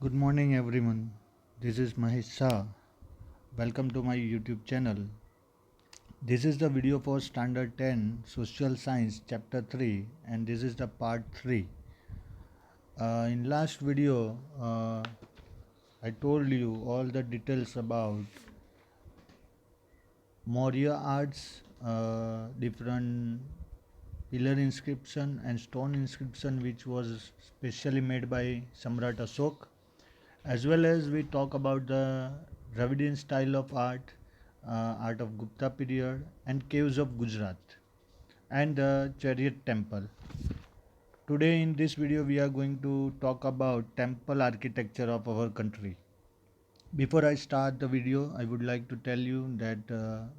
Good morning, everyone. This is Mahesh Shah. Welcome to my YouTube channel. This is the video for Standard 10 Social Science Chapter 3, and this is the part 3. In last video, I told you all the details about Maurya arts, different pillar inscription and stone inscription, which was specially made by Samrat Ashok, as well as we talk about the Dravidian style of art, art of Gupta period, and caves of Gujarat, and the chariot temple. Today in this video we are going to talk about temple architecture of our country. Before I start the video, I would like to tell you that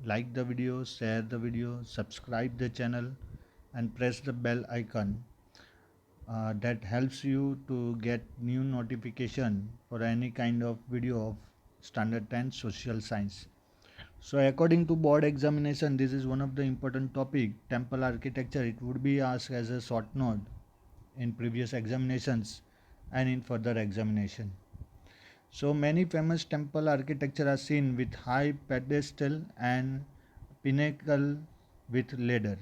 like the video, share the video, subscribe the channel, and press the bell icon. That helps you to get new notification for any kind of video of standard 10 social science. So according to board examination, this is one of the important topic, temple architecture. It would be asked as a short note in previous examinations and in further examination. So many famous temple architecture are seen with high pedestal and pinnacle with ladder.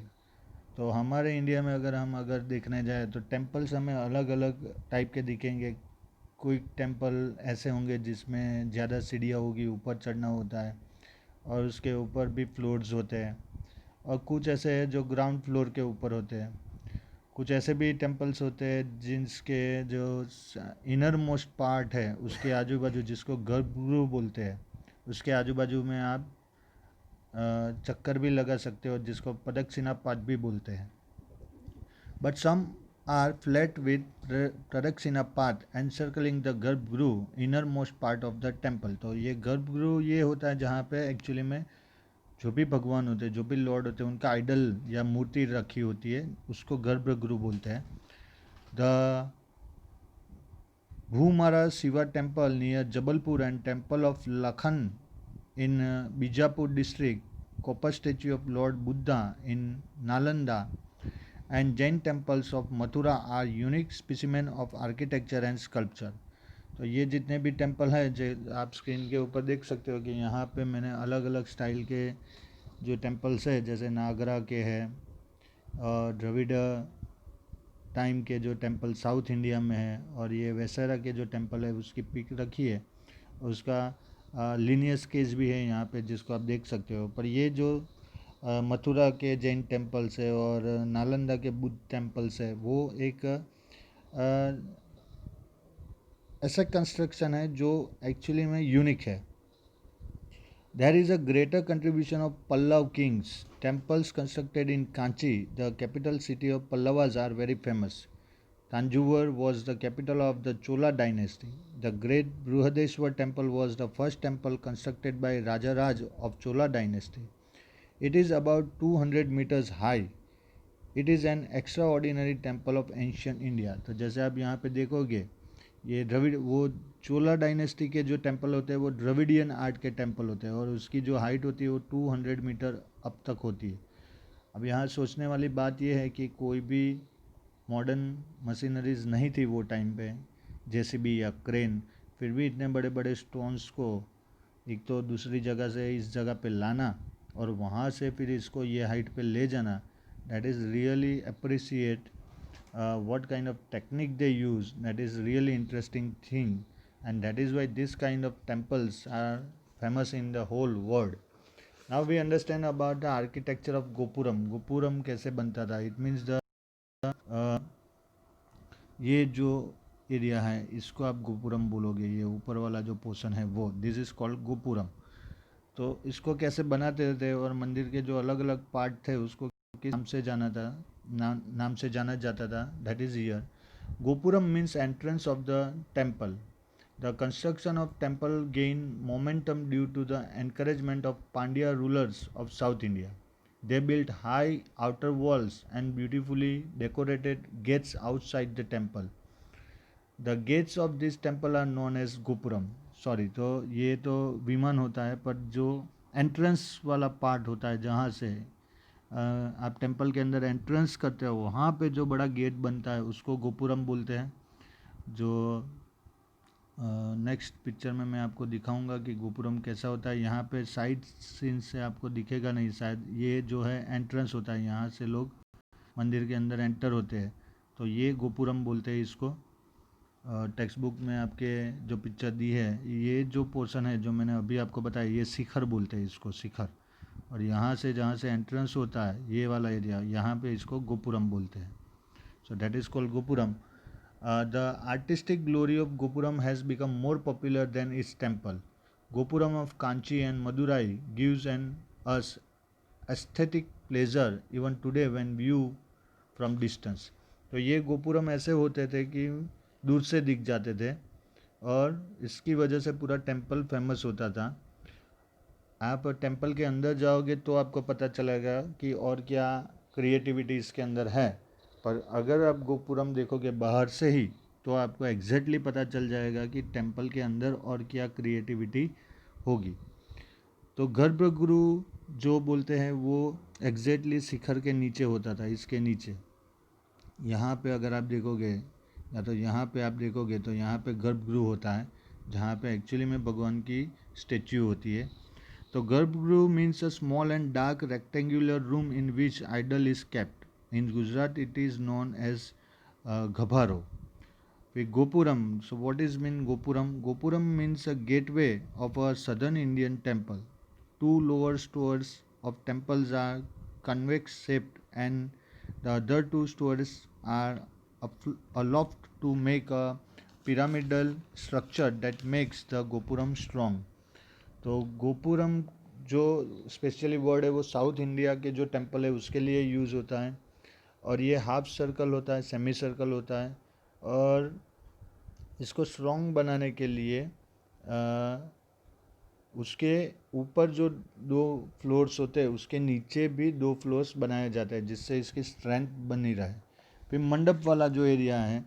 तो हमारे India में अगर देखने जाए तो temples हमें अलग अलग टाइप के दिखेंगे. कोई टेम्पल ऐसे होंगे जिसमें ज़्यादा सीढ़ियाँ होगी, ऊपर चढ़ना होता है और उसके ऊपर भी फ्लोर्स होते हैं, और कुछ ऐसे हैं जो ग्राउंड फ्लोर के ऊपर होते हैं. कुछ ऐसे भी टेम्पल्स होते हैं जिसके जो इनर मोस्ट पार्ट है उसके आजू बाजू, जिसको गर्भगृह बोलते हैं, उसके आजू बाजू में आप चक्कर भी लगा सकते हो, जिसको प्रदक्षिणा पाठ भी बोलते हैं. But some are flat with pradakshina path encircling the garbhagriha innermost part of the temple. तो ये गर्भगृह ये होता है जहाँ पे एक्चुअली में जो भी भगवान होते हैं, जो भी लॉर्ड होते हैं, उनका आइडल या मूर्ति रखी होती है, उसको गर्भगृह बोलते हैं. The Bhumara Shiva temple near Jabalpur and temple of Lakhan in Bijapur district, copper statue of Lord Buddha in Nalanda, and Jain temples of Mathura are unique specimen of architecture and sculpture. तो ये जितने भी temple हैं जो आप screen के ऊपर देख सकते हो कि यहाँ पे मैंने अलग अलग स्टाइल के जो टेम्पल्स है, जैसे नागरा के हैं और द्रविड़ टाइम के जो टेम्पल साउथ इंडिया में है, और ये वैसरा के जो टेम्पल है उसकी पिक रखी है, उसका लीनियर स्केच भी है यहाँ पे जिसको आप देख सकते हो. पर ये जो मथुरा के जैन टेम्पल्स है और नालंदा के बुद्ध टेम्पल्स है, वो एक ऐसा कंस्ट्रक्शन है जो एक्चुअली में यूनिक है. There is a greater contribution of Pallav kings. Temples constructed in Kanchi, the capital city of Pallavas, are very famous. Tanjore was the capital of the Chola dynasty. The great Brihadeshwar temple was the first temple constructed by Rajaraj of Chola dynasty. It is about 200 meters high. It is an extraordinary temple of ancient India. तो जैसे आप यहाँ पे देखोगे, ये द्रविड़ वो चोला dynasty के जो टेम्पल होते हैं वो द्रविडियन आर्ट के टेम्पल होते हैं, और उसकी जो हाइट होती है वो 200 मीटर अब तक होती है. अब यहाँ सोचने वाली बात यह है कि कोई भी मॉडर्न मशीनरीज नहीं थी वो टाइम पे, जेसीबी या क्रेन, फिर भी इतने बड़े बड़े स्टोन्स को एक तो दूसरी जगह से इस जगह पे लाना और वहाँ से फिर इसको ये हाइट पे ले जाना, that is really appreciate what kind of technique they use. That is really interesting thing, and that is why this kind of temples are famous in the whole world. Now we understand about the architecture of Gopuram. Gopuram कैसे बनता था? It means the ये जो area है इसको आप गोपुरम बोलोगे, ये ऊपर वाला जो पोर्शन है वो, दिस इज़ कॉल्ड गोपुरम. तो इसको कैसे बनाते थे और मंदिर के जो अलग अलग पार्ट थे उसको किस नाम से जाना था, नाम से जाना जाता था, that is year. Gopuram means entrance of the temple. The construction of temple gain momentum due to the encouragement of Pandya rulers of south India. They built high outer walls and beautifully decorated gates outside the temple. The gates of this temple are known as Gopuram. Sorry, तो ये तो विमान होता है, पर जो entrance वाला part होता है जहाँ से आप टेम्पल के अंदर एंट्रेंस करते हो, वहाँ पे जो बड़ा गेट बनता है उसको गोपुरम बोलते हैं. जो नेक्स्ट पिक्चर में मैं आपको दिखाऊंगा कि गोपुरम कैसा होता है। यहाँ पे साइड सीन से आपको दिखेगा नहीं शायद, ये जो है एंट्रेंस होता है, यहाँ से लोग मंदिर के अंदर एंटर होते हैं, तो ये गोपुरम बोलते हैं इसको। टेक्स्ट बुक में आपके जो पिक्चर दी है, ये जो पोर्शन है जो मैंने अभी आपको बताया, ये शिखर बोलते हैं इसको, शिखर। और यहाँ से जहाँ से एंट्रेंस होता है ये वाला एरिया, यहाँ पे इसको गोपुरम बोलते हैं। So that is called gopuram. The artistic glory of Gopuram has become more popular than its temple. Gopuram of Kanchi and Madurai gives us aesthetic pleasure even today when viewed from distance. तो ये गोपुरम ऐसे होते थे कि दूर से दिख जाते थे और इसकी वजह से पूरा टेम्पल फेमस होता था। आप टेम्पल के अंदर जाओगे तो आपको पता चलेगा कि और क्या क्रिएटिविटी इसके अंदर है, पर अगर आप गोपुरम देखोगे बाहर से ही तो आपको एग्जैक्टली पता चल जाएगा कि टेम्पल के अंदर और क्या क्रिएटिविटी होगी। तो गर्भगृह जो बोलते हैं वो एग्जैक्टली शिखर के नीचे होता था, इसके नीचे। यहाँ पे अगर आप देखोगे या तो यहाँ पे आप देखोगे तो यहाँ पे गर्भगृह होता है, जहाँ पे एक्चुअली में भगवान की स्टेच्यू होती है। तो garbhagriha means a small and dark rectangular room in which idol is kept. In Gujarat, it is known as Ghabaro. With Gopuram, so what is mean Gopuram? Gopuram means a gateway of a southern Indian temple. Two lower stories of temples are convex shaped, and the other two stories are aloft to make a pyramidal structure that makes the Gopuram strong. तो गोपुरम जो specially word है वो south India के जो temple है उसके लिए use होता है, और ये हाफ सर्कल होता है, सेमी सर्कल होता है। और इसको स्ट्रॉन्ग बनाने के लिए उसके ऊपर जो दो फ्लोर्स होते हैं उसके नीचे भी दो फ्लोर्स बनाए जाते हैं जिससे इसकी स्ट्रेंथ बनी रहे। फिर मंडप वाला जो एरिया है,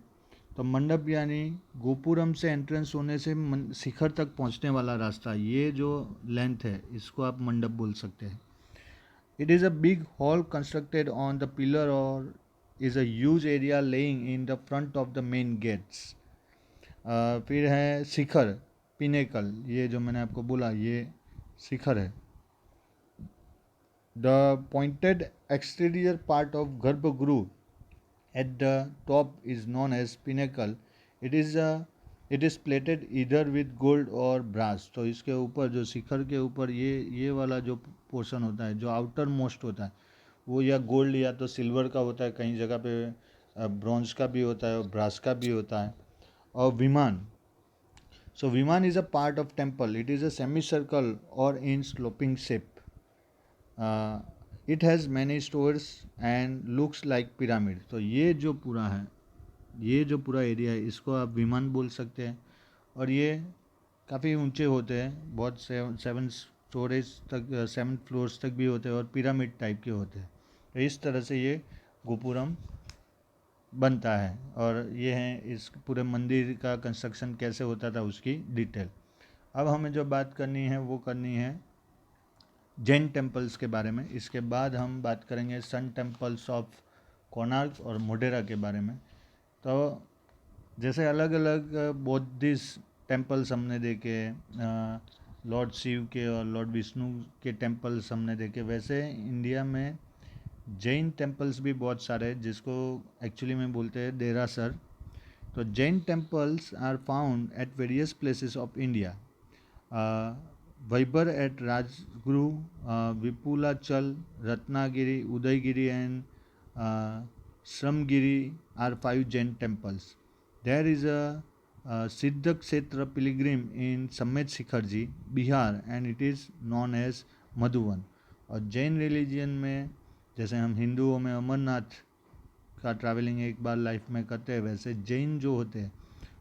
तो मंडप यानी गोपुरम से एंट्रेंस होने से शिखर तक पहुंचने वाला रास्ता, ये जो लेंथ है इसको आप मंडप बोल सकते हैं। It is a big hall constructed on the pillar or is a huge area laying in the front of the main gates. फिर है शिखर, पिनेकल, ये जो मैंने आपको बोला ये शिखर है। The pointed exterior part of Garbhagruh at the top is known as pinnacle. It is plated either with gold or brass. तो इसके ऊपर जो शिखर के ऊपर ये वाला जो पोर्शन होता है, जो आउटर मोस्ट होता है, वो या गोल्ड या तो सिल्वर का होता है, कहीं जगह पे ब्रॉन्ज का भी होता है और ब्रास का भी होता है। और विमान, so viman is a part of temple. It is a semicircle or in sloping shape. It has many stores and looks like pyramid. तो ये जो पूरा है, ये जो पूरा एरिया है इसको आप विमान बोल सकते हैं। और ये काफ़ी ऊंचे होते हैं, बहुत 7 स्टोरेज तक, 7 फ्लोर्स तक भी होते हैं और पिरामिड टाइप के होते हैं। तो इस तरह से ये गोपुरम बनता है, और ये है इस पूरे मंदिर का कंस्ट्रक्शन कैसे होता था उसकी डिटेल। अब हमें जो बात करनी है वो करनी है जैन टेम्पल्स के बारे में। इसके बाद हम बात करेंगे सन टेम्पल्स ऑफ कोणार्क और मोढेरा के बारे में। तो जैसे अलग अलग बौद्धिस्ट टेम्पल्स हमने देखे, लॉर्ड शिव के और लॉर्ड विष्णु के टेम्पल्स हमने देखे, वैसे इंडिया में जैन टेम्पल्स भी बहुत सारे हैं जिसको एक्चुअली में बोलते हैं देरासर। तो Jain temples are found at various places of India. Vaibhar at Rajguru, Vipulachal, Ratnagiri, Udaygiri and Shramgiri are 5 Jain temples. There is a siddh kshetra pilgrim in Sammet Shikhar ji, Bihar, and it is known as Madhuban. और जैन रिलीजियन में जैसे हम हिंदुओं में अमरनाथ का ट्रैवलिंग एक बार लाइफ में करते हैं, वैसे जैन जो होते हैं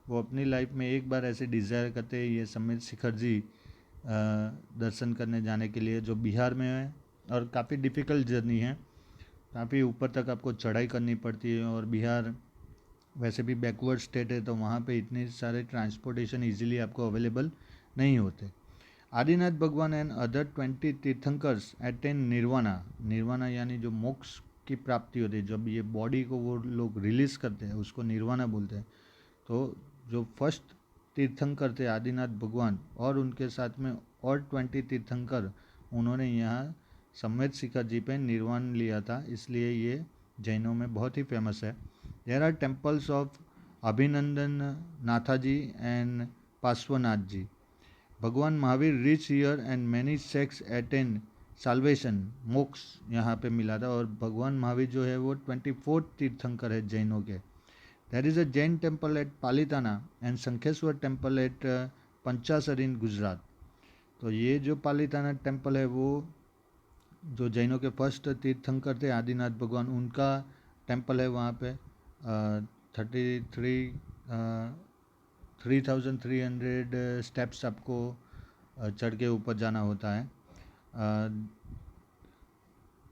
वो अपनी लाइफ में एक बार ऐसे डिज़ायर करते हैं ये सम्मेत शिखर जी दर्शन करने जाने के लिए, जो बिहार में है। और काफ़ी डिफ़िकल्ट जर्नी है, काफ़ी ऊपर तक आपको चढ़ाई करनी पड़ती है, और बिहार वैसे भी बैकवर्ड स्टेट है तो वहाँ पे इतने सारे ट्रांसपोर्टेशन इजीली आपको अवेलेबल नहीं होते। आदिनाथ भगवान and other 20 tirthankaras attain nirvana. Nirvana यानी जो मोक्ष की प्राप्ति होती है, जब ये बॉडी को वो लोग रिलीज़ करते हैं उसको निर्वाणा बोलते हैं। तो जो फर्स्ट तीर्थंकर थे आदिनाथ भगवान और उनके साथ में और 20 तीर्थंकर, उन्होंने यहाँ सम्मेद शिखर जी पे निर्वाण लिया था, इसलिए ये जैनों में बहुत ही फेमस है। There are temples of Abhinandan Nathaji and Parshvanath ji. Bhagwan Mahavir reach here and many sects attain salvation, moksha यहाँ पे मिला था। और भगवान महावीर जो है वो 24 तीर्थंकर है जैनों के। There is a Jain temple at Palitana and Shankheshwar temple at Panchasar in Gujarat. तो ये जो पालिताना टेम्पल है वो जो जैनों के फर्स्ट तीर्थंकर थे आदिनाथ भगवान, उनका टेम्पल है वहाँ पे। 3300 स्टेप्स आपको चढ़ के ऊपर जाना होता है।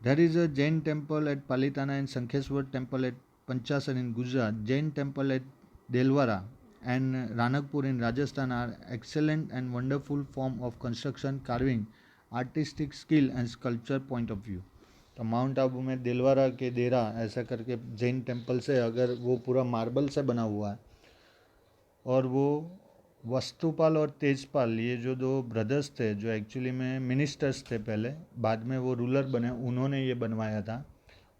There is a Jain temple at Palitana and Shankheshwar temple at Panchasan in Gujarat. Jain temple at Delwara and Ranakpur in Rajasthan are excellent and wonderful form of construction, carving, artistic skill and sculpture point of view. तो mount Abu में देलवारा के देरा ऐसा करके Jain temple से, अगर वो पूरा मार्बल से बना हुआ है, और वो वस्तुपाल और तेजपाल ये जो दो ब्रदर्स थे जो एक्चुअली में मिनिस्टर्स थे पहले, बाद में वो रूलर बने, उन्होंने ये बनवाया था।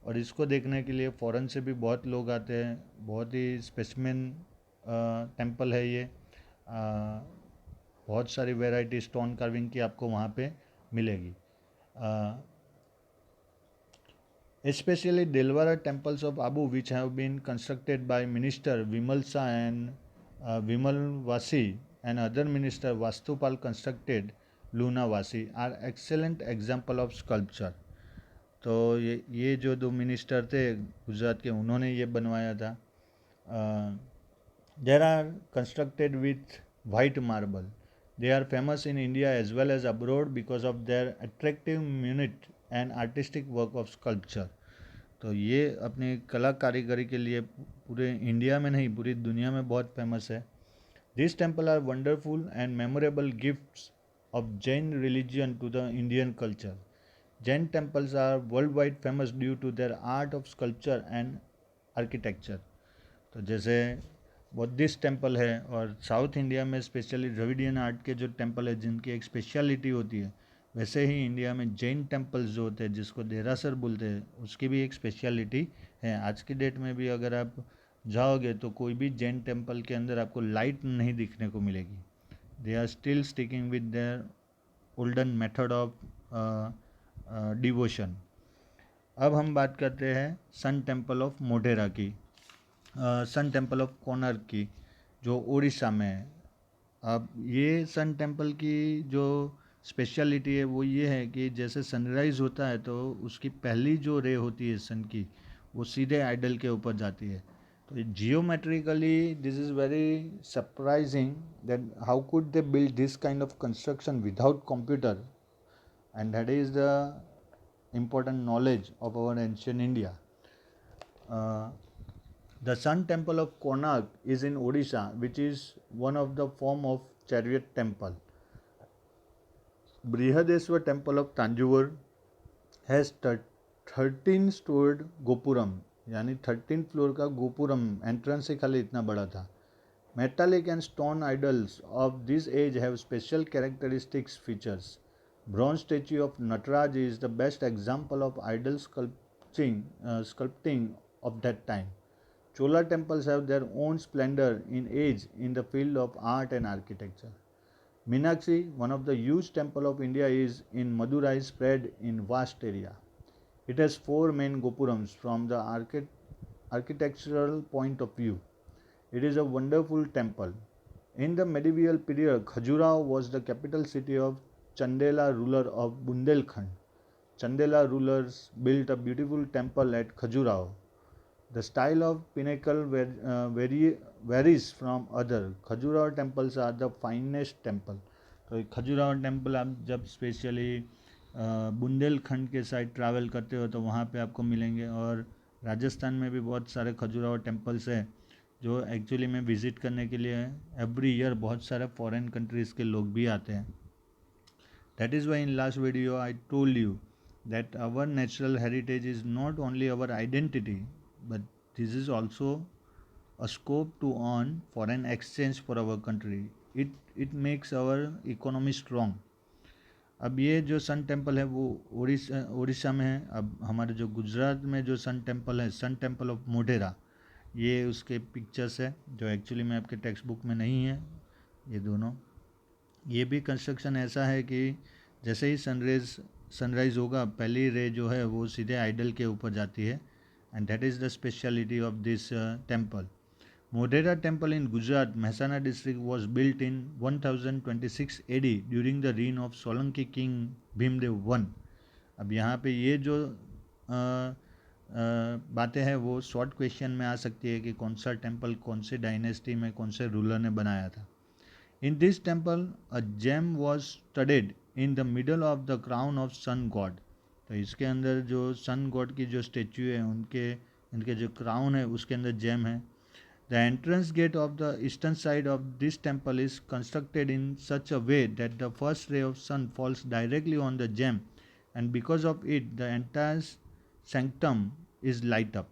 और इसको देखने के लिए फ़ॉरेन से भी बहुत लोग आते हैं। बहुत ही स्पेसिमेन टेम्पल है ये। बहुत सारी वैरायटी स्टोन कार्विंग की आपको वहाँ पे मिलेगी। Especially Delwara temples of Abu, which have been constructed by Minister Vimalsa and Vimal Vasi and other minister Vastupal constructed Luna Vasi, are excellent example of sculpture. तो ये जो दो मिनिस्टर थे गुजरात के, उन्होंने ये बनवाया था। There are constructed with white marble. They are famous in India as well as abroad because of their attractive minute and artistic work of sculpture. तो ये अपनी कला कारीगरी के लिए पूरे इंडिया में नहीं पूरी दुनिया में बहुत फेमस है। These temples are wonderful and memorable gifts of Jain religion to the Indian culture. Jain temples are worldwide famous due to their art of sculpture and architecture. तो जैसे बुद्धिस्ट टेम्पल है और साउथ इंडिया में specially Dravidian art के जो temple है जिनकी एक स्पेशलिटी होती है, वैसे ही इंडिया में जैन टेम्पल्स जो होते हैं जिसको देरासर बोलते हैं, उसकी भी एक स्पेशलिटी है। आज की डेट में भी अगर आप जाओगे तो कोई भी जैन टेम्पल के अंदर आपको लाइट नहीं दिखने को मिलेगी। They are still sticking with their olden method of devotion. अब हम बात करते हैं सन टेम्पल ऑफ मोढेरा की, सन टेम्पल ऑफ कोणार्क की, जो उड़ीसा में है। अब ये सन टेम्पल की जो स्पेशलिटी है वो ये है कि जैसे सनराइज़ होता है तो उसकी पहली जो रे होती है सन की, वो सीधे आइडल के ऊपर जाती है। तो geometrically this is very surprising that how could they build this kind of construction without computer, and that is the important knowledge of our ancient India. The Sun Temple of Konark is in Odisha, which is one of the form of chariot temple. Brihadeswar Temple of Tanjore has 13 stored gopuram, यानी 13 floor का gopuram, entrance ही खाली इतना बड़ा था। Metallic and stone idols of this age have special characteristics features. Bronze statue of Nataraj is the best example of idol sculpting of that time. Chola temples have their own splendor in age in the field of art and architecture. Meenakshi, one of the huge temple of India, is in Madurai, spread in vast area. It has 4 main gopurams from the architectural point of view. It is a wonderful temple. In the medieval period, Khajuraho was the capital city of Chandela ruler of Bundelkhand. Chandela rulers built a beautiful temple at Khajuraho. The style of pinnacle varies from other. Khajuraho temples are the finest temple. तो Khajuraho temple आप जब specially Bundelkhand के side travel करते हो तो वहाँ पे आपको मिलेंगे। और राजस्थान में भी बहुत सारे खजुराहो टेम्पल्स हैं जो एक्चुअली में विज़िट करने के लिए एवरी ईयर बहुत सारे फॉरेन कंट्रीज़ के लोग भी आते हैं। That is why in last video I told you that our natural heritage is not only our identity, but this is also a scope to earn foreign exchange for our country. It makes our economy strong. अब ये जो sun temple है वो उड़ीसा में है. अब हमारे जो गुजरात में जो सन टेम्पल है, सन टेम्पल ऑफ मोढेरा, ये उसके पिक्चर्स है जो एक्चुअली में आपके टेक्स्ट बुक में नहीं है. ये दोनों, ये भी कंस्ट्रक्शन ऐसा है कि जैसे ही सनराइज होगा, पहली रे जो है वो सीधे आइडल के ऊपर जाती है. And that is the speciality of this temple. Modhera temple in Gujarat, Mehsana district was built in 1026 AD during the reign of Solanki king Bhimdev I. अब यहाँ पे ये जो बातें हैं वो शॉर्ट क्वेश्चन में आ सकती है कि कौन सा टेम्पल कौन से डायनेस्टी में कौन से रूलर ने बनाया था. In this temple a gem was studded in the middle of the crown of sun god. तो इसके अंदर जो सन गॉड की जो स्टेच्यू है इनके जो क्राउन है उसके अंदर जेम है. The entrance gate of the eastern side of this temple is constructed in such a way that the first ray of sun falls directly on the gem, and because of it the entire sanctum is light up,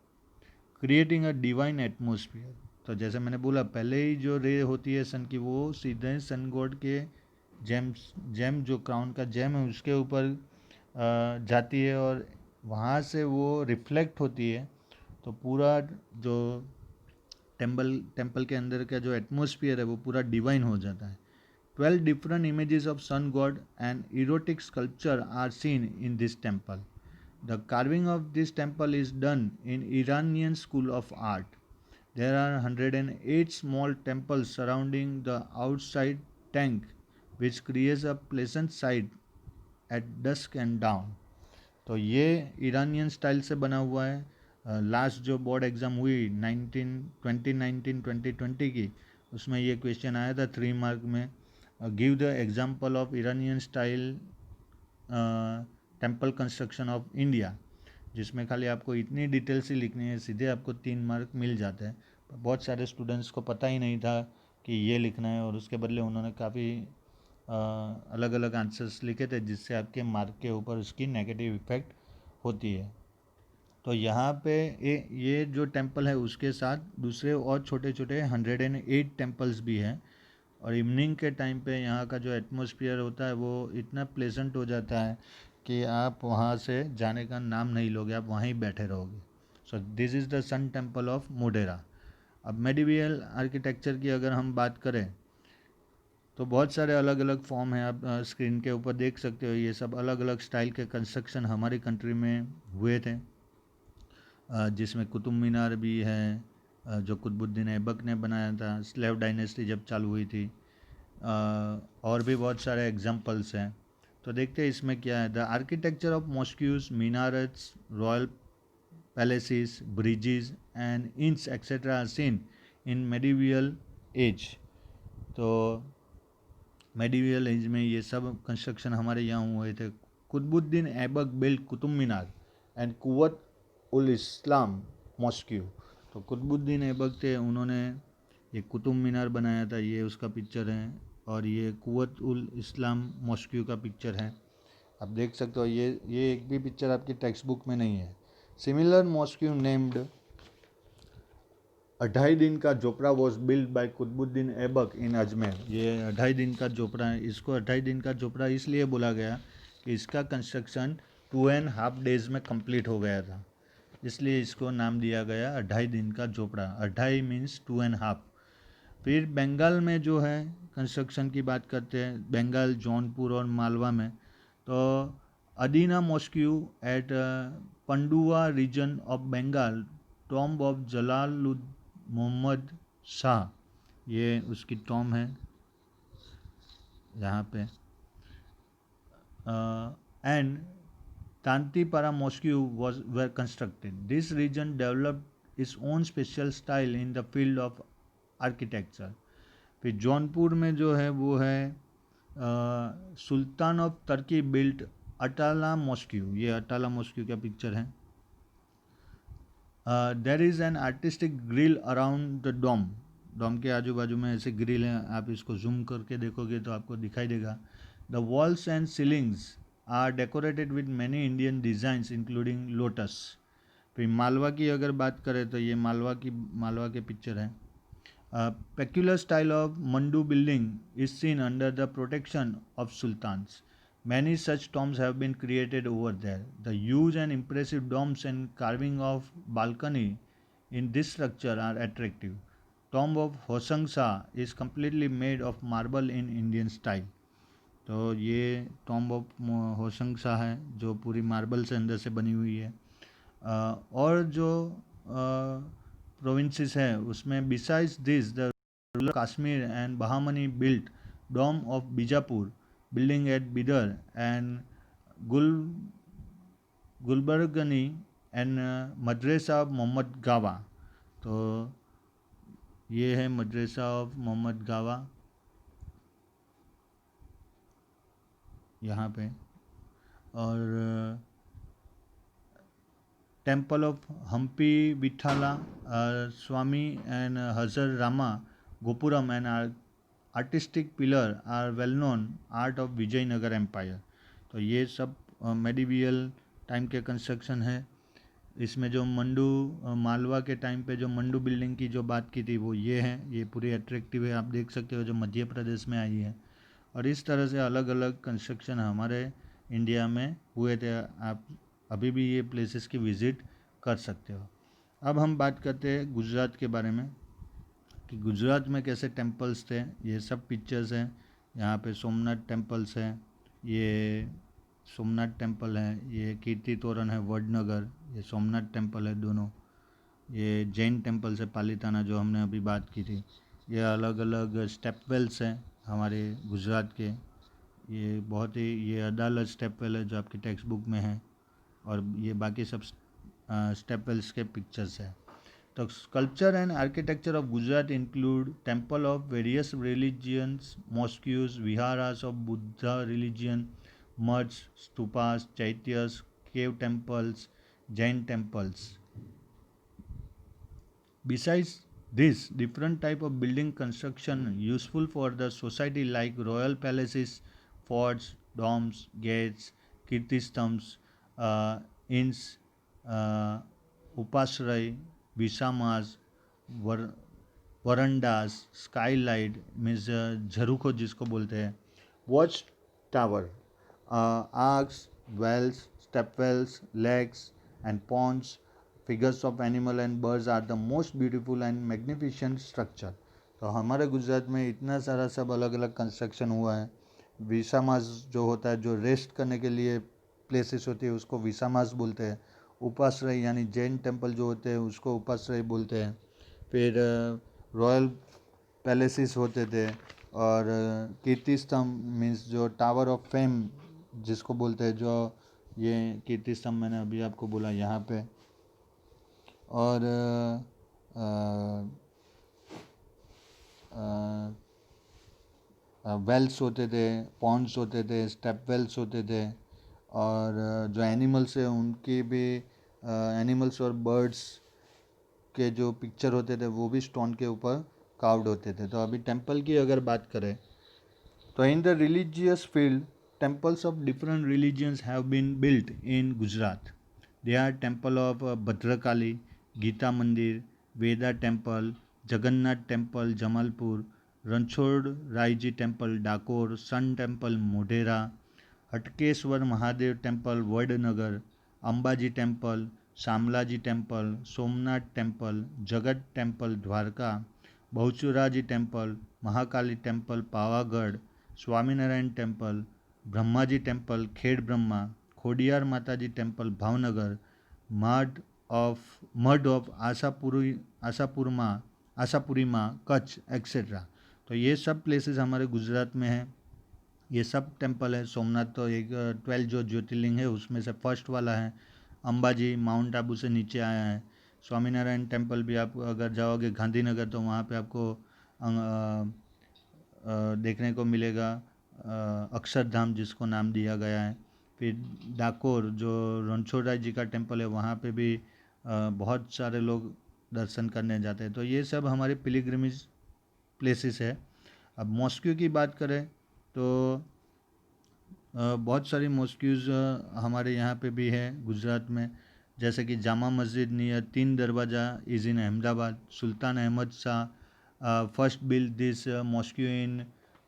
creating a divine atmosphere. तो जैसे मैंने बोला, पहले ही जो रे होती है सन की वो सीधे सन गॉड के जेम जो क्राउन का जेम है उसके ऊपर जाती है और वहाँ से वो रिफ्लेक्ट होती है. तो पूरा जो टेम्पल के अंदर का जो एटमोसफियर है वो पूरा डिवाइन हो जाता है. 12 different images of sun god and erotic sculpture are seen in this temple. The carving of this temple is done in Iranian school of art. There are 108 small temples surrounding the outside tank, which creates a pleasant sight at dusk and dawn. तो ये Iranian style से बना हुआ है. Last जो board exam हुई 2019-2020 की, उसमें ये क्वेश्चन आया था 3 मार्क में. Give the example of Iranian style temple construction of India, जिसमें खाली आपको इतनी डिटेल से लिखनी है, सीधे आपको 3 मार्क मिल जाते हैं. बहुत सारे स्टूडेंट्स को पता ही नहीं था कि ये लिखना है और उसके बदले उन्होंने काफ़ी अलग अलग आंसर्स लिखे थे जिससे आपके मार्क के ऊपर उसकी नेगेटिव इफेक्ट होती है. तो यहाँ पे ये जो टेम्पल है उसके साथ दूसरे और छोटे छोटे 108 टेम्पल्स भी हैं. और इवनिंग के टाइम पे यहाँ का जो एटमॉस्फेयर होता है वो इतना प्लेजेंट हो जाता है कि आप वहाँ से जाने का नाम नहीं लोगे, आप वहीं बैठे रहोगे. So this is the sun temple of Modhera. अब मेडिवियल आर्किटेक्चर की अगर हम बात करें तो बहुत सारे अलग अलग फॉर्म हैं. आप स्क्रीन के ऊपर देख सकते हो. ये सब अलग अलग स्टाइल के कंस्ट्रक्शन हमारी कंट्री में हुए थे, जिसमें कुतुब मीनार भी है जो कुतुबुद्दीन ऐबक ने बनाया था स्लेव डायनेस्टी जब चालू हुई थी. और भी बहुत सारे एग्जांपल्स हैं. तो देखते हैं इसमें क्या है. The architecture of mosques, minarets, royal palaces, bridges and inns etcetera are seen in medieval age. तो मेडिवियल एज में ये सब कंस्ट्रक्शन हमारे यहाँ हुए थे. Qutubuddin Aibak build Qutub Minar and Quwwat ul Islam mosque. तो कुतुबुद्दीन ऐबक थे, उन्होंने ये कुतुब मीनार बनाया था, ये उसका पिक्चर है. और ये कुव्वत उल इस्लाम मॉस्क्यू का पिक्चर है, आप देख सकते हो. ये एक भी पिक्चर आपकी टेक्स्ट बुक में नहीं है. Similar mosque named 2.5 Din Ka Jhopda was build by Qutubuddin Aibak in Ajmer. ये 2.5 दिन का झोपड़ा है. इसको 2.5 दिन का झोपड़ा इसलिए बोला गया कि इसका कंस्ट्रक्शन 2.5 डेज में कंप्लीट हो गया था, इसलिए इसको नाम दिया गया 2.5 दिन का झोपड़ा. 2.5 मीन्स 2.5. फिर बंगाल में जो है कंस्ट्रक्शन की बात करते हैं, बंगाल जौनपुर और मालवा में. तो Adina mosque at Pandua region of Bengal, tomb of Jalalud Mohammad Shah, ये उसकी टॉम्ब है यहाँ पे. And Tantipara Mosque were constructed. This region developed its own special style in the field of architecture. फिर जौनपुर में जो है वो है sultan of Turkey built Atala mosque. ये अटाला मॉस्क्यू का पिक्चर है. There is an artistic grill around the dome. Dome के आजू बाजू में ऐसे ग्रिल हैं, आप इसको जूम करके देखोगे तो आपको दिखाई देगा. The walls and ceilings are decorated with many Indian designs including lotus. फिर मालवा की अगर बात करें तो ये मालवा के पिक्चर है. Peculiar style of Mandu building is seen under the protection of sultans. Many such tombs have been created over there. The huge and impressive domes and carving of balcony in this structure are attractive. Tomb of Hosang Shah is completely made of marble in Indian style. तो ये tomb of Hoshang Shah है जो पूरी marble से अंदर से बनी हुई है. और जो प्रोविंसेस है उसमें besides this the ruler Kashmir and Bahmani built dome of Bijapur building at Bidar and गुल गुलबर्गनी एंड मदरसा ऑफ मोहम्मद गावा. तो ये है मदरसा ऑफ मोहम्मद गावा यहाँ पे. और temple of Hampi Vithala Swami and Hazara Rama Gopuram and artistic pillar are well known art of Vijayanagar empire. तो ये सब मेडिवियल टाइम के कंस्ट्रक्शन है. इसमें जो मालवा के टाइम पे जो मंडू बिल्डिंग की जो बात की थी वो ये है. ये पूरी अट्रैक्टिव है, आप देख सकते हो, जो मध्य प्रदेश में आई है. और इस तरह से अलग अलग कंस्ट्रक्शन हमारे इंडिया में हुए थे. आप अभी भी ये प्लेसेस की विज़िट कर सकते हो. अब हम बात करते हैं गुजरात के बारे में कि गुजरात में कैसे टेम्पल्स थे. ये सब पिक्चर्स हैं. यहाँ पे सोमनाथ टेम्पल्स हैं, ये सोमनाथ टेम्पल है, ये कीर्ति तोरण है वडनगर, ये सोमनाथ टेम्पल है दोनों. ये जैन टेम्पल्स है पालीताना जो हमने अभी बात की थी. ये अलग अलग स्टेपवेल्स हैं हमारे गुजरात के. ये बहुत ही ये अदालत स्टेपवेल है जो आपकी टेक्स्ट बुक में है. और ये बाकी सब स्टेपवेल्स के पिक्चर्स है. तो sculpture and architecture of Gujarat include temple of various religions, mosques, viharas of Buddha religion, maths, stupas, chaityas, cave temples, Jain temples. Besides this, different type of building construction useful for the society like royal palaces, forts, domes, gates, kirtistambs, inns, upasray, visamas, verandas, skylight means झरूखो जिसको बोलते हैं, watch tower, arches, wells, stepwells, lakes and ponds, figures of animal and birds are the most beautiful and magnificent structure. तो हमारे गुजरात में इतना सारा सब अलग अलग कंस्ट्रक्शन हुआ है. विसामास जो होता है, जो रेस्ट करने के लिए प्लेसेस होती है, उसको विसामास बोलते हैं. उपाश्रय यानी जैन टेम्पल जो होते हैं उसको उपाश्रय बोलते हैं. फिर रॉयल पैलेसेस होते थे. और कीर्ति स्तंभ मीन्स जो टावर ऑफ फेम जिसको बोलते हैं, जो ये कीर्ति स्तंभ मैंने अभी आपको बोला यहाँ पे. और वेल्स होते थे, पॉन्ड्स होते थे, स्टेप वेल्स होते थे. और जो एनिमल्स है उनके भी एनिमल्स और बर्ड्स के जो पिक्चर होते थे वो भी स्टोन के ऊपर कार्व्ड होते थे. तो अभी टेम्पल की अगर बात करें तो in the religious field temples of different religions have been built in Gujarat. They are temple of Bhadrakali, Gita Mandir, Veda temple, Jagannath temple, Jamalpur, Ranchod Raiji temple, Dakor, Sun temple, Modhera, Hatkeswar Mahadev temple, Vadnagar, Ambaji temple, Shamlaji temple, Somnath temple, Jagat temple, Dwarka, Bauchuraji temple, Mahakali temple, Pavagadh, Swaminarayan temple, Brahmaji temple, Khed Brahma, Khodiyar Mataji temple, Bhavnagar, Madh of Ashapuri Maa, Kutch etcetera. तो ये सब places हमारे गुजरात में हैं. ये सब temple है. सोमनाथ तो एक 12 जो ज्योतिर्लिंग है उसमें से फर्स्ट वाला है. अंबाजी माउंट आबू से नीचे आया है. स्वामीनारायण टेम्पल भी आप अगर जाओगे गांधीनगर तो वहाँ पे आपको देखने को मिलेगा, अक्षरधाम जिसको नाम दिया गया है. फिर डाकोर जो रणछोड़राय जी का टेम्पल है वहाँ पे भी बहुत सारे लोग दर्शन करने जाते हैं. तो ये सब हमारे पिलग्रिमेज प्लेसेस है. अब मॉस्क्यू की बात करें तो बहुत सारी मॉस्क्यूज़ हमारे यहाँ पे भी है गुजरात में. जैसे कि Jama Masjid near Teen Darwaza is in Ahmedabad. Sultan Ahmed Shah first built this mosque in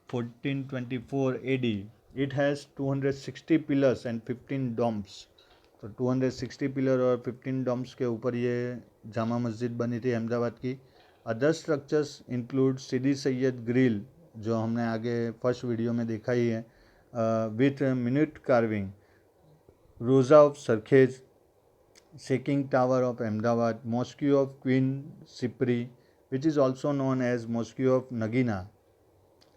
1424 AD. It has 260 pillars and 15 domes. तो 260 पिलर और 15 डॉम्स के ऊपर ये जामा मस्जिद बनी थी अहमदाबाद की. Other structures include Sidi Saiyyed grill, जो हमने आगे फर्स्ट वीडियो में देखा ही है, with minute carving, Roza of Sarkhej, shaking tower of Ahmedabad, mosque of queen Sipri which is also known as Mosque of Nagina,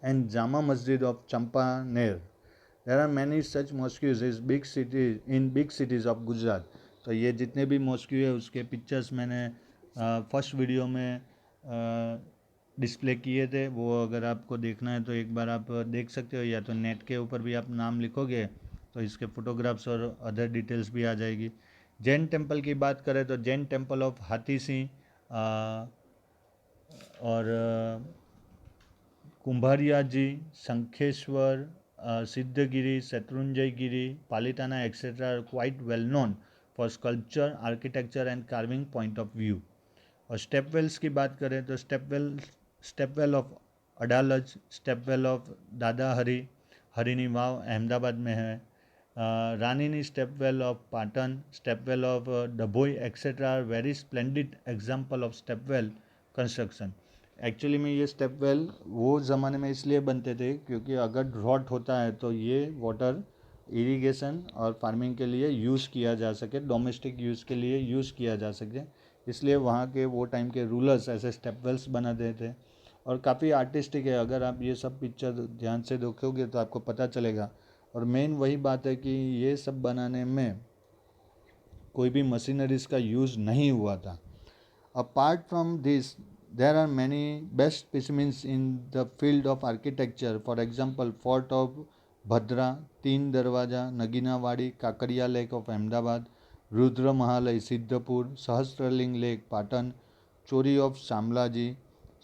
and Jama Masjid of Champaner. There are many such mosques in big cities of Gujarat. तो ये जितने भी mosque है उसके pictures मैंने first video में display किए थे. वो अगर आपको देखना है तो एक बार आप देख सकते हो, या तो नेट के ऊपर भी आप नाम लिखोगे तो इसके फोटोग्राफ्स और अदर डिटेल्स भी आ जाएगी. जैन टेम्पल की बात करें तो जैन टेम्पल ऑफ हाथी सिंह और Kumbhariya ji, Shankheshwar, Siddhagiri, Shatrunjaygiri, Palitana etcetera are quite well known for sculpture, architecture and carving point of view. और स्टेपवेल्स की बात करें तो stepwell of Adalaj, stepwell of Dada Harini Vav Ahmedabad में है. रानीनी stepwell of Patan, stepwell of Dabhoi etcetera are very splendid example of stepwell construction. Actually में ये स्टेप वेल वो ज़माने में इसलिए बनते थे क्योंकि अगर ड्रॉट होता है तो ये वाटर इरिगेशन और फार्मिंग के लिए यूज़ किया जा सके, डोमेस्टिक यूज़ के लिए यूज़ किया जा सके, इसलिए वहाँ के वो टाइम के रूलर्स ऐसे स्टेप वेल्स बनाते थे. और काफ़ी आर्टिस्टिक है, अगर आप ये सब पिक्चर ध्यान से देखोगे तो आपको पता चलेगा. और मेन वही बात है कि ये सब बनाने में कोई भी मशीनरीज का यूज़ नहीं हुआ था. Apart from this, there are many best specimens in the field of architecture. For example, Fort of Bhadra, Teen Darwaja, Naginawadi, Kakariya Lake of Ahmedabad, Rudra Mahalai, Siddhapur, Sahasraling Lake, Patan, चोरी of Shamla जी,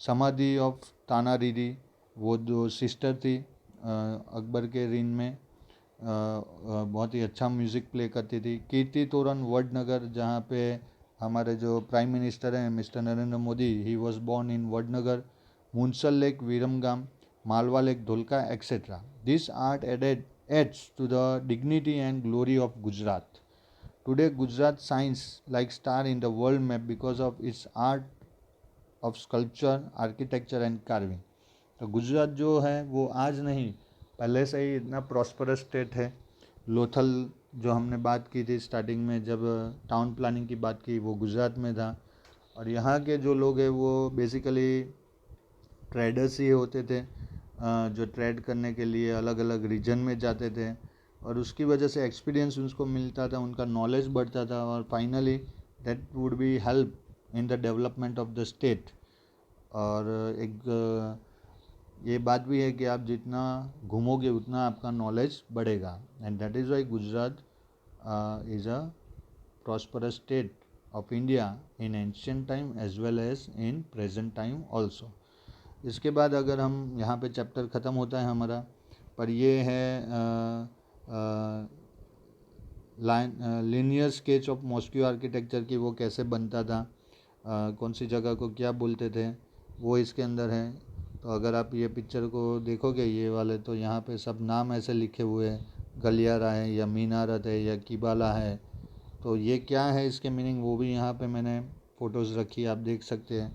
समाधि of तानारीरी, वो जो sister थी अकबर के reign में, बहुत ही अच्छा music play करती थी. कीर्ति तोरण वडनगर, जहाँ पे हमारे जो प्राइम मिनिस्टर हैं mister Narendra Modi, he was born in Vadnagar. Munsal lake Viramgam, Malava lake Dholka etcetera. This art adds to the dignity and glory of Gujarat. Today Gujarat shines like star in the world map because of its art of sculpture, architecture and carving. तो गुजरात जो है वो आज नहीं, पहले से ही इतना prosperous state है. लोथल जो हमने बात की थी स्टार्टिंग में, जब टाउन प्लानिंग की बात की, वो गुजरात में था. और यहाँ के जो लोग हैं वो बेसिकली ट्रेडर्स ही होते थे, जो ट्रेड करने के लिए अलग अलग रीजन में जाते थे, और उसकी वजह से एक्सपीरियंस उनको मिलता था, उनका नॉलेज बढ़ता था, और finally that would be help in the development of the state. और एक ये बात भी है कि आप जितना घूमोगे उतना आपका नॉलेज बढ़ेगा. And that is why Gujarat is a prosperous state of India in ancient time as well as in present time also. इसके बाद अगर हम यहाँ पे चैप्टर ख़त्म होता है हमारा, पर ये है linear sketch of mosque architecture की, वो कैसे बनता था, कौन सी जगह को क्या बोलते थे, वो इसके अंदर है. तो अगर आप ये पिक्चर को देखोगे ये वाले, तो यहाँ पे सब नाम ऐसे लिखे हुए हैं, गलियारा है या मीनारत है या किबाला है. तो ये क्या है इसके मीनिंग वो भी यहाँ पे मैंने फ़ोटोज़ रखी, आप देख सकते हैं.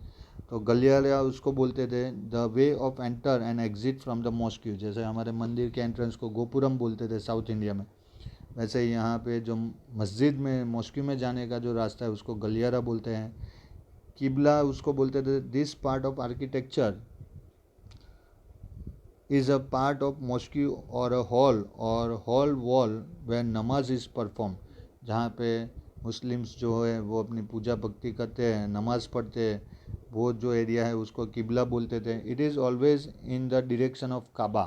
तो गलियारा उसको बोलते थे the way of enter and exit from the mosque. जैसे हमारे मंदिर के एंट्रेंस को गोपुरम बोलते थे साउथ इंडिया में, वैसे ही यहाँ पे जो मस्जिद में मॉस्क्यू में जाने का जो रास्ता है उसको गलियारा बोलते हैं. किबला उसको बोलते थे. This part of architecture is a part of mosque or a hall wall where नमाज is performed. जहाँ पे मुस्लिम्स जो है वो अपनी पूजा भक्ति करते हैं, नमाज़ पढ़ते हैं, वो जो एरिया है उसको किबला बोलते थे. It is always in the direction of Kaaba.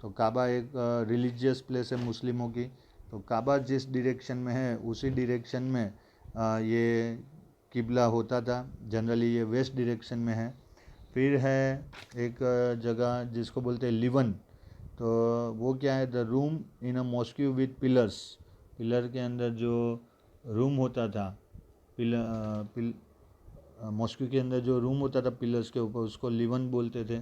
तो काबा एक रिलीजियस प्लेस है मुस्लिमों की. तो काबा जिस डायरेक्शन में है उसी डायरेक्शन में ये किबला होता था. जनरली ये वेस्ट डायरेक्शन में है. फिर है एक जगह जिसको बोलते हैं लिवन. तो वो क्या है, the room in a mosque with pillars. Pillar के अंदर जो रूम होता था मॉस्को के अंदर जो रूम होता था पिलर्स के ऊपर, उसको लिवन बोलते थे।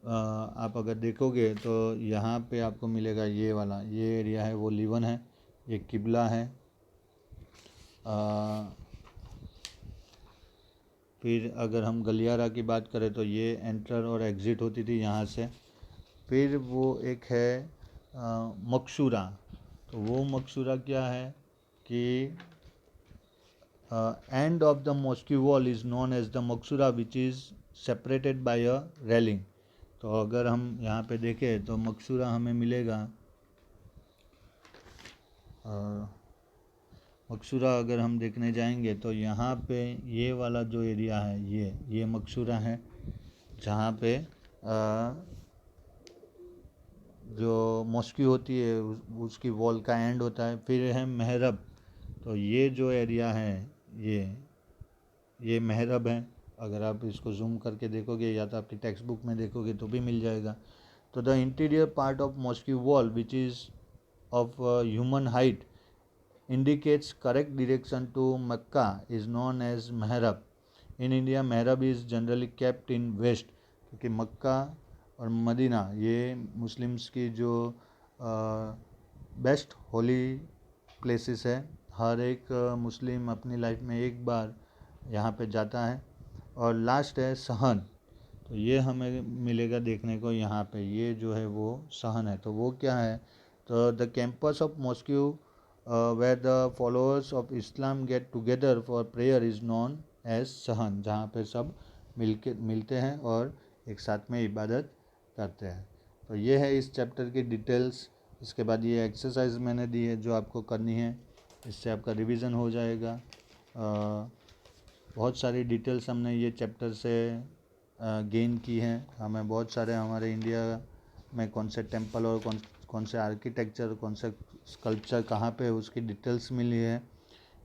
आप अगर देखोगे तो यहाँ पे आपको मिलेगा ये वाला, ये एरिया है वो लिवन है, ये किबला है। फिर अगर हम गलियारा की बात करें तो ये एंटर और एग्ज़िट होती थी यहाँ से। फिर वो एक है मकसूरा। तो वो मकसूरा क्या है कि end of the mosque wall is known as the मकसूरा which is separated by a railing. तो अगर हम यहाँ पे देखें तो मकसूरा हमें मिलेगा, मकसूरा अगर हम देखने जाएंगे तो यहाँ पे ये वाला जो एरिया है ये मकसूरा है, जहाँ पे जो मॉस्की होती है उसकी वॉल का एंड होता है। फिर है महरब। तो ये जो एरिया है ये महरब है। अगर आप इसको जूम करके देखोगे या तो आपकी टेक्स्ट बुक में देखोगे तो भी मिल जाएगा। तो the interior part of mosque wall which is of human height indicates correct direction to Mecca is known as Mehrab. In India, Mehrab is generally kept in west, क्योंकि मक्का और मदीना ये मुस्लिम्स की जो बेस्ट होली प्लेसेस है। हर एक मुस्लिम अपनी life में एक बार यहाँ पे जाता है। और लास्ट है सहन। तो ये हमें मिलेगा देखने को यहाँ पे, ये जो है वो सहन है। तो वो क्या है, तो the campus of mosque where the followers of Islam get together for prayer is known as सहन, जहाँ पे सब मिलते हैं और एक साथ में इबादत करते हैं। तो ये है इस चैप्टर की डिटेल्स। इसके बाद ये एक्सरसाइज मैंने दी है जो आपको करनी है, इससे आपका रिवीजन हो जाएगा। बहुत सारी डिटेल्स हमने ये चैप्टर से गेन की हैं। हमें बहुत सारे हमारे इंडिया में कौन से टेम्पल और कौन से आर्किटेक्चर, कौन से स्कल्पचर कहाँ पे उसकी डिटेल्स मिली है।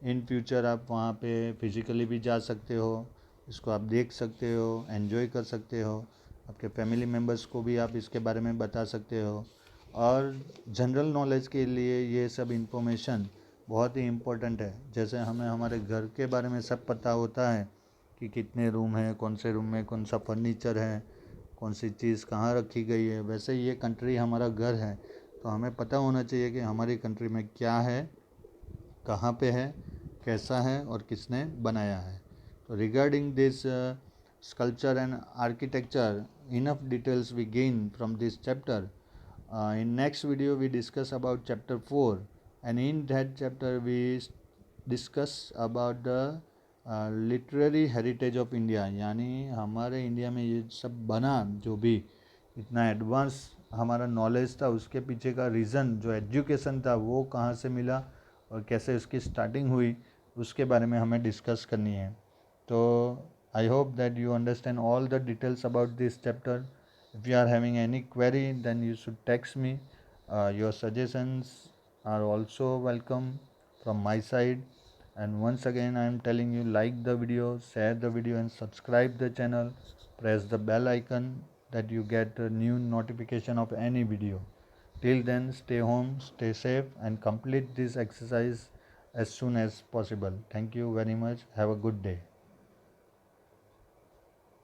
इन फ्यूचर आप वहाँ पे फिज़िकली भी जा सकते हो, इसको आप देख सकते हो, एंजॉय कर सकते हो, आपके फैमिली मेम्बर्स को भी आप इसके बारे में बता सकते हो। और जनरल नॉलेज के लिए ये सब इन्फॉर्मेशन बहुत ही इम्पोर्टेंट है। जैसे हमें हमारे घर के बारे में सब पता होता है कि कितने रूम हैं, कौन से रूम में कौन सा फर्नीचर है, कौन सी चीज़ कहाँ रखी गई है, वैसे ही ये कंट्री हमारा घर है। तो हमें पता होना चाहिए कि हमारी कंट्री में क्या है, कहाँ पे है, कैसा है और किसने बनाया है। तो regarding this sculpture and architecture, enough details we gain from this chapter. In next video we discuss about chapter 4, and in that chapter we discuss about the literary heritage of India. यानी हमारे India में ये सब बना, जो भी इतना advance हमारा नॉलेज था, उसके पीछे का रीज़न, जो एजुकेशन था वो कहाँ से मिला और कैसे उसकी स्टार्टिंग हुई, उसके बारे में हमें डिस्कस करनी है। तो I hope that you understand all the details about this chapter. If you are having any query, then you should text me. Your suggestions are also welcome from my side. And once again, I am telling you, like the video, share the video, and subscribe the channel. Press the bell icon that you get a new notification of any video. Till then, stay home, stay safe, and complete this exercise as soon as possible. Thank you very much. Have a good day.